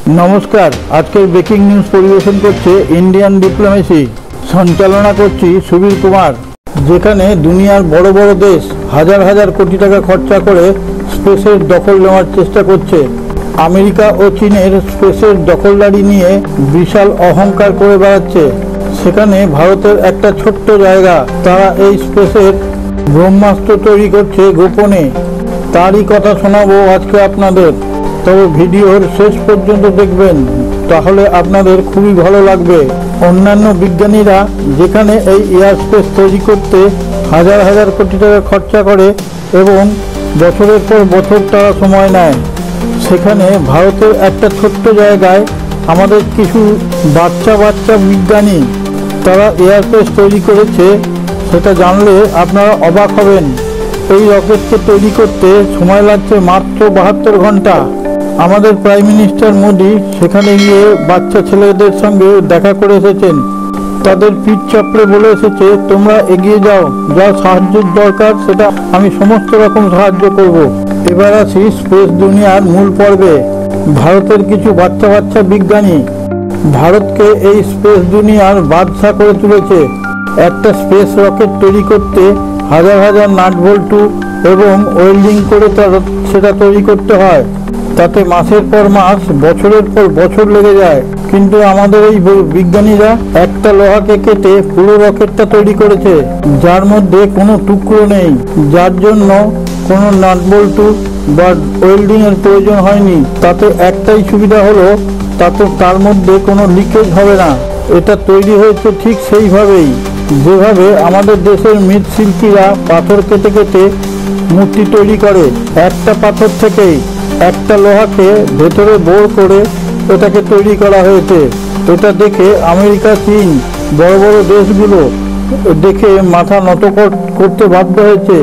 नमस्कार। आजकल breaking news परिवेशन करছে इंडियन डिप्लोमेसी। संचालना करছি সুবীর কুমার। যেখানে দুনিয়ার বড় বড় দেশ হাজার হাজার কোটি টাকা খরচা করে স্পেসের দখল নেওয়ার চেষ্টা করছে। আমেরিকা ও চীনের স্পেসের দখলদারি নিয়ে বিশাল অহংকার করে বেড়াচ্ছে। সেখানে ভারতের একটা ছোট্ট জায়গা, তারা এই স্পেসের ব্রহ্মাস্ত্র তৈরি করছে গোপনে। তারই কথা শোনাবো আজকে আপনাদের। তবে ভিডিওর শেষ পর্যন্ত দেখবেন, তাহলে আপনাদের খুবই ভালো লাগবে। অন্যান্য বিজ্ঞানীরা যেখানে এই এয়ার স্পেস তৈরি করতে হাজার হাজার কোটি টাকা খরচা করে এবং বছরের পর বছর তারা সময় নেয়, সেখানে ভারতের একটা ছোট্ট জায়গায় আমাদের কিছু বাচ্চা বিজ্ঞানী তারা এয়ার স্পেস তৈরি করেছে। সেটা জানলে আপনারা অবাক হবেন। এই রকেটকে তৈরি করতে সময় লাগছে মাত্র 72 ঘন্টা। আমাদের প্রাইম মিনিস্টার মোদি সেখানে গিয়ে বাচ্চা ছেলেদের সঙ্গে দেখা করে এসেছেন। তাদের পিঠ চাপড়ে বলে এসেছে, তোমরা এগিয়ে যাও, যা সাহায্যের দরকার সেটা আমি সমস্ত রকম সাহায্য করব। এবার আসি স্পেস দুনিয়ার মূল পর্বে। ভারতের কিছু বাচ্চা বিজ্ঞানী ভারতকে এই স্পেস দুনিয়ার বাদশা করে তুলেছে। একটা স্পেস রকেট তৈরি করতে হাজার হাজার নাট বল্টু এবং ওয়েল্ডিং করে সেটা তৈরি করতে হয়। তাতে মাসের পর মাস, বছরের পর বছর লেগে যায়। কিন্তু আমাদের এই বিজ্ঞানীরা একটা লোহাকে কেটে পুরো রকেটটা তৈরি করেছে, যার মধ্যে কোনো টুকরো নেই, যার জন্য কোনো নাট বল্টু বা ওয়েল্ডিং এর প্রয়োজন হয়নি। তাতে একটাই সুবিধা হলো, তাতে তার মধ্যে কোনো লিকেজ হবে না। এটা তৈরি হয়েছে ঠিক সেইভাবেই যেভাবে আমাদের দেশের মৃৎশিল্পীরা পাথর কেটে কেটে মূর্তি তৈরি করে। একটা পাথর থেকেই একটা লোহাকে ভেতরে বোর করে এটাকে তৈরি করা হয়েছে। এটা দেখে আমেরিকা, চীন, বড় বড় দেশগুলো দেখে মাথা নত করতে বাধ্য হয়েছে।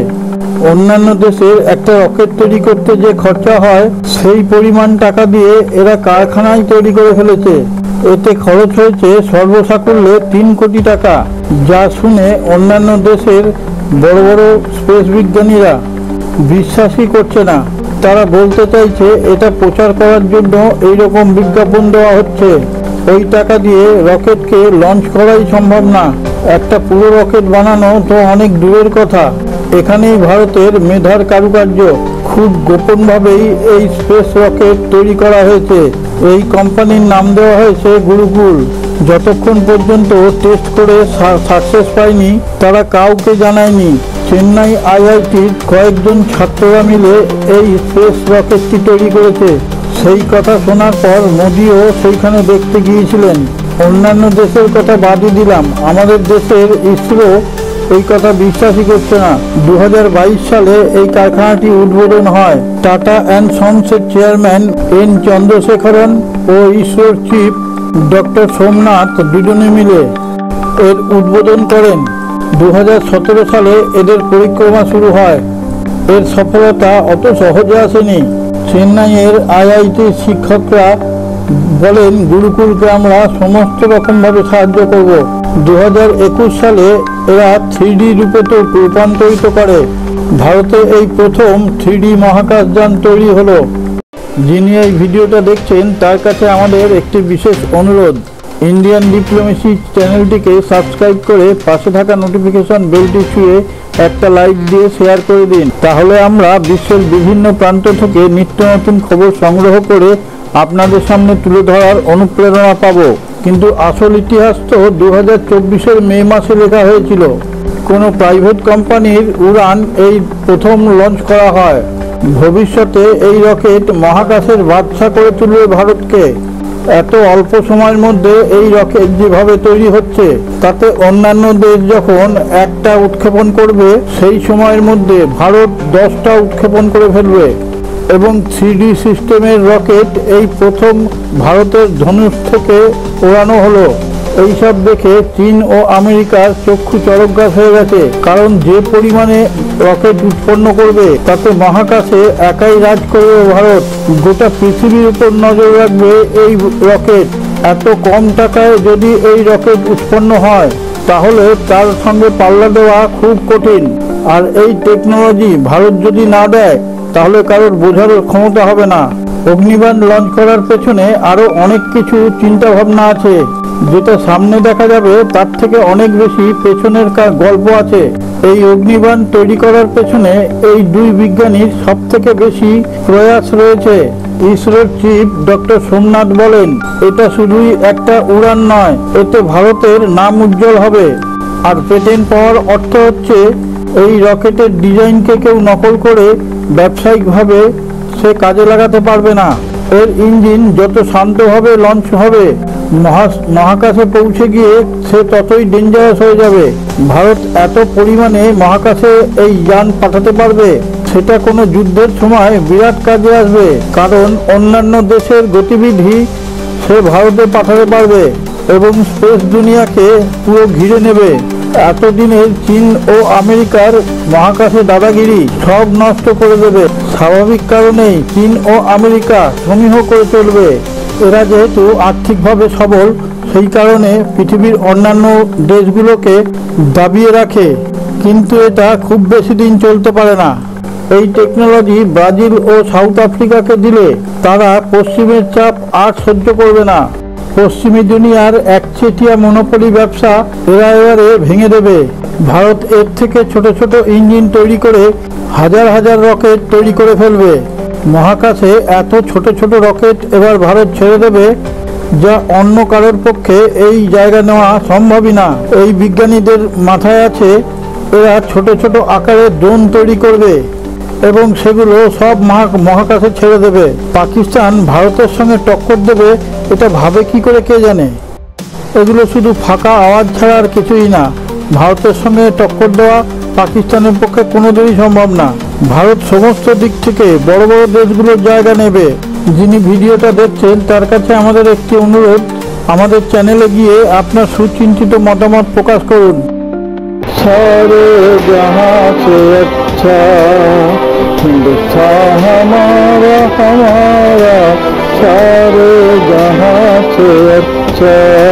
অন্যান্য দেশের একটা রকেট তৈরি করতে যে খরচা হয়, সেই পরিমাণ টাকা দিয়ে এরা কারখানায় তৈরি করে ফেলেছে। এতে খরচ হয়েছে সর্বসাকুল্যে 3 কোটি টাকা, যা শুনে অন্যান্য দেশের বড় বড় স্পেস বিজ্ঞানীরা বিশ্বাসই করছে না। তারা বলতে চাইছে এটা প্রচার করার জন্য এইরকম বিজ্ঞাপন দেওয়া হচ্ছে। ওই টাকা দিয়ে রকেটকে লঞ্চ করাই সম্ভব না। একটা পুরো রকেট বানানো তো অনেক দূরের কথা। এখানেই ভারতের মেধার কারুকার্য। খুব গোপনভাবেই এই স্পেস রকেট তৈরি করা হয়েছে। এই কোম্পানির নাম দেওয়া হয়েছে গুরুকুল। যতক্ষণ পর্যন্ত টেস্ট করে সাকসেস পায়নি, তারা কাউকে জানায়নি। চেন্নাই IITর কয়েকজন ছাত্ররা মিলে এই স্পেস রকেটটি তৈরি করেছে। সেই কথা শোনার পর মোদিও সেইখানে দেখতে গিয়েছিলেন। অন্যান্য দেশের কথা বাদই দিলাম, আমাদের দেশের ইসরো এই কথা বিশ্বাসই করছে না। 2022 সালে এই কারখানাটি উদ্বোধন হয়। টাটা অ্যান্ড সন্সের চেয়ারম্যান N. চন্দ্রশেখরন ও ইসরোর চিফ ডক্টর সোমনাথ দুজনে মিলে এর উদ্বোধন করেন। 2017 সালে এদের পরিক্রমা শুরু হয়। এর সফলতা অত সহজে আসেনি। চেন্নাইয়ের IIT শিক্ষকরা বলেন, গুরুকুলকে আমরা সমস্ত রকমভাবে সাহায্য করব। 2021 সালে এরা 3D রূপে রূপান্তরিত করে। ভারতে এই প্রথম 3D মহাকাশযান তৈরি হলো। যিনি এই ভিডিওটা দেখছেন তার কাছে আমাদের একটি বিশেষ অনুরোধ, ইন্ডিয়ান ডিপ্লোমেসি চ্যানেলটিকে সাবস্ক্রাইব করে পাশে থাকা নোটিফিকেশন বেলটি ছুঁয়ে একটা লাইক দিয়ে শেয়ার করে দিন। তাহলে আমরা বিশ্বের বিভিন্ন প্রান্ত থেকে নিত্য নতুন খবর সংগ্রহ করে আপনাদের সামনে তুলে ধরার অনুপ্রেরণা পাব। কিন্তু আসল ইতিহাস তো 2024-এর মে মাসে লেখা হয়েছিল। কোনো প্রাইভেট কোম্পানির উড়ান এই প্রথম লঞ্চ করা হয়। ভবিষ্যতে এই রকেট মহাকাশের বাদশা করে তুলবে ভারতকে। এত অল্প সময়ের মধ্যে এই রকেট যেভাবে তৈরি হচ্ছে, তাতে অন্যান্য দেশ যখন একটা উৎক্ষেপণ করবে, সেই সময়ের মধ্যে ভারত 10টা উৎক্ষেপণ করে ফেলবে। এবং 3D সিস্টেমের রকেট এই প্রথম ভারতের ধনুষ থেকে ওড়ানো হলো। এইসব দেখে চীন ও আমেরিকার চক্ষু চরকগাছ হয়ে গেছে। কারণ যে পরিমাণে রকেট উৎপন্ন করবে, তাতে মহাকাশে একাই রাজ করবে ভারত। গোটা পৃথিবীর উপর নজর রাখবে এই রকেট। এত কম টাকায় যদি এই রকেট উৎপন্ন হয়, তাহলে তার সঙ্গে পাল্লা দেওয়া খুব কঠিন। আর এই টেকনোলজি ভারত যদি না দেয়, তাহলে কারোর বোঝার ক্ষমতা হবে না। অগ্নিবাণ লঞ্চ করার পেছনে আরো অনেক কিছু চিন্তা ভাবনা আছে, যেটা সামনে দেখা যাবে তার থেকে অনেক বেশি পেছনের গল্প আছে। এই অগ্নিবাণ তৈরি করার পেছনে এই দুই বিজ্ঞানীর সব থেকে বেশি প্রয়াস রয়েছে। ইসরোর চিফ ডক্টর সোমনাথ বলেন, এটা শুধুই একটা উড়ান নয়, এতে ভারতের নাম উজ্জ্বল হবে। আর পেটেন্ট পাওয়ার অর্থ হচ্ছে এই রকেটের ডিজাইনকে কেউ নকল করে ব্যবসায়িকভাবে সে কাজে লাগাতে পারবে না। এর ইঞ্জিন যত শান্তভাবে লঞ্চ হবে, মহাকাশে পৌঁছে গিয়ে সে ততই ডেঞ্জারাস হয়ে যাবে। ভারত এত পরিমাণে মহাকাশে এই যান পাঠাতে পারবে, সেটা কোনো যুদ্ধের সময় বিরাট কাজে আসবে, কারণ অন্যান্য দেশের গতিবিধি সে ভারতে পাঠাতে পারবে এবং স্পেস দুনিয়াকে পুরো ঘিরে নেবে। এতদিনের চীন ও আমেরিকার মহাকাশে দাদাগিরি সব নষ্ট করে দেবে। স্বাভাবিক কারণেই চীন ও আমেরিকা সমীহ করে চলবে। এরা যেহেতু আর্থিকভাবে সবল, সেই কারণে পৃথিবীর অন্যান্য দেশগুলোকে দাবিয়ে রাখে, কিন্তু এটা খুব বেশি দিন চলতে পারে না। এই টেকনোলজি ব্রাজিল ও সাউথ আফ্রিকাকে দিলে তারা পশ্চিমের চাপ আর সহ্য করবে না। পশ্চিমী দুনিয়ার একচেটিয়া মনোপলি ব্যবসা এরা এবারে ভেঙে দেবে। ভারত এর থেকে ছোট ছোট ইঞ্জিন তৈরি করে হাজার হাজার রকেট তৈরি করে ফেলবে। মহাকাশে এত ছোট ছোট রকেট এবার ভারত ছেড়ে দেবে, যা অন্য কারোর পক্ষে এই জায়গা নেওয়া সম্ভবই না। এই বিজ্ঞানীদের মাথায় আছে এরা ছোট ছোট আকারের ড্রোন তৈরি করবে এবং সেগুলো সব মহাকাশে ছেড়ে দেবে। পাকিস্তান ভারতের সঙ্গে টক্কর দেবে এটা ভাবে কি করে কে জানে। এগুলো শুধু ফাঁকা আওয়াজ ছাড়া আর কিছুই না। ভারতের সঙ্গে টক্কর দেওয়া পাকিস্তানের পক্ষে কোনোদিনই সম্ভব না। ভারত সমস্ত দিক থেকে বড় বড় দেশগুলোর জায়গা নেবে। যিনি ভিডিওটা দেখছেন তার কাছে আমাদের একটি অনুরোধ, আমাদের চ্যানেলে গিয়ে আপনার সুচিন্তিত মতামত প্রকাশ করুন। সারে জাহাঁ সে আচ্ছা हिंदुस्तान हमारा हमारा, सारे जहां से अच्छा।